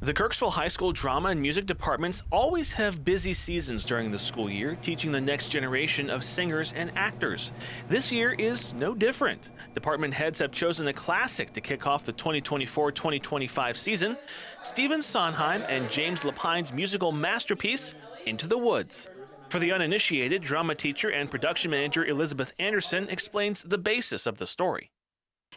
The Kirksville High School drama and music departments always have busy seasons during the school year, teaching the next generation of singers and actors. This year is no different. Department heads have chosen a classic to kick off the 2024-2025 season, Stephen Sondheim and James Lapine's musical masterpiece, Into the Woods. For the uninitiated, drama teacher and production manager Elizabeth Anderson explains the basis of the story.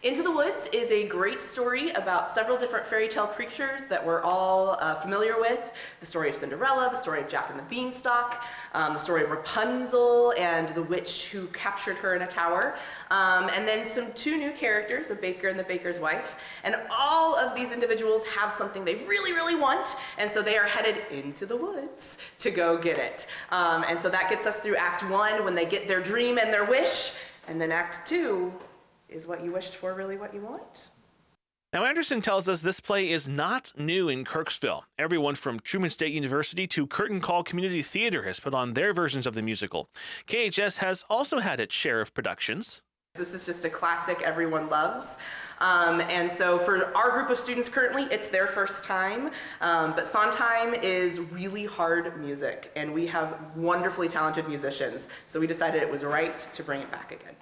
Into the Woods is a great story about several different fairy tale creatures that we're all familiar with. The story of Cinderella, the story of Jack and the Beanstalk, the story of Rapunzel and the witch who captured her in a tower, and then two new characters, a baker and the baker's wife. And all of these individuals have something they really, really want, and so they are headed into the woods to go get it. And so that gets us through Act 1 when they get their dream and their wish, and then Act 2 is what you wished for really what you want? Now, Anderson tells us this play is not new in Kirksville. Everyone from Truman State University to Curtain Call Community Theater has put on their versions of the musical. KHS has also had its share of productions. This is just a classic everyone loves. And so for our group of students currently, it's their first time. But Sondheim is really hard music, and we have wonderfully talented musicians. So we decided it was right to bring it back again.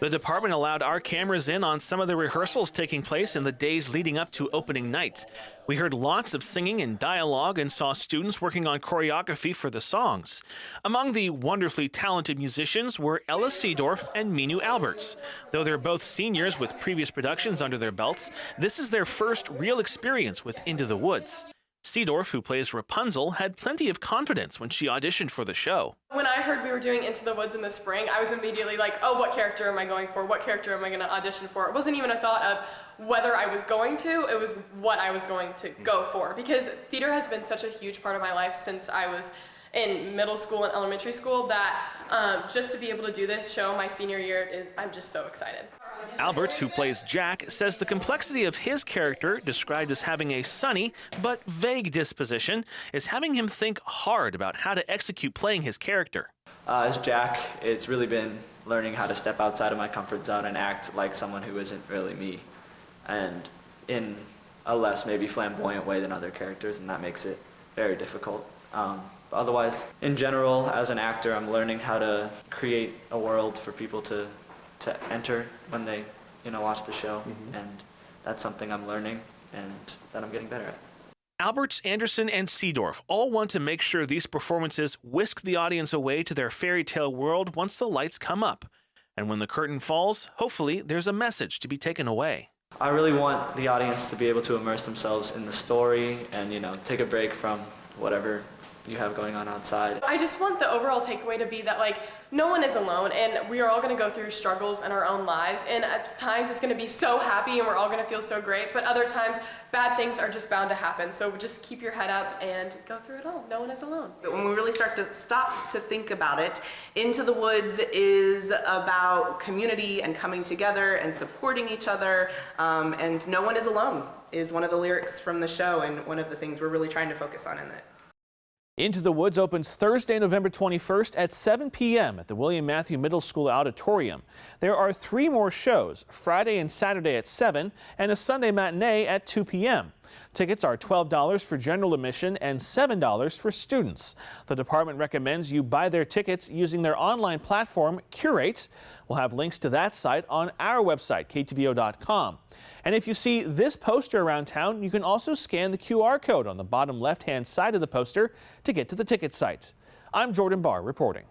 The department allowed our cameras in on some of the rehearsals taking place in the days leading up to opening night. We heard lots of singing and dialogue and saw students working on choreography for the songs. Among the wonderfully talented musicians were Ella Seedorf and Minu Alberts. Though they're both seniors with previous productions under their belts, this is their first real experience with Into the Woods. Seedorf, who plays Rapunzel, had plenty of confidence when she auditioned for the show. When I heard we were doing Into the Woods in the spring, I was immediately like, oh, what character am I going for? What character am I going to audition for? It wasn't even a thought of whether I was going to, it was what I was going to go for. Because theater has been such a huge part of my life since I was in middle school and elementary school that just to be able to do this show my senior year, I'm just so excited. Alberts, who plays Jack, says the complexity of his character, described as having a sunny but vague disposition, is having him think hard about how to execute playing his character. As Jack, it's really been learning how to step outside of my comfort zone and act like someone who isn't really me, and in a less maybe flamboyant way than other characters, and that makes it very difficult. Otherwise, in general, as an actor, I'm learning how to create a world for people to enter when they, watch the show, and that's something I'm learning and that I'm getting better at. Alberts, Anderson, and Seedorf all want to make sure these performances whisk the audience away to their fairy tale world once the lights come up. And when the curtain falls, hopefully there's a message to be taken away. I really want the audience to be able to immerse themselves in the story and, take a break from whatever you have going on outside. I just want the overall takeaway to be that no one is alone, and we are all going to go through struggles in our own lives, and at times it's going to be so happy and we're all going to feel so great, but other times bad things are just bound to happen. So just keep your head up and go through it all. No one is alone. But when we really start to stop to think about it, Into the Woods is about community and coming together and supporting each other, and no one is alone is one of the lyrics from the show, and one of the things we're really trying to focus on in it. Into the Woods opens Thursday, November 21st at 7 p.m. at the William Matthew Middle School Auditorium. There are 3 more shows, Friday and Saturday at 7 and a Sunday matinee at 2 p.m. Tickets are $12 for general admission and $7 for students. The department recommends you buy their tickets using their online platform, Curate. We'll have links to that site on our website, ktvo.com. And if you see this poster around town, you can also scan the QR code on the bottom left-hand side of the poster to get to the ticket site. I'm Jordan Barr reporting.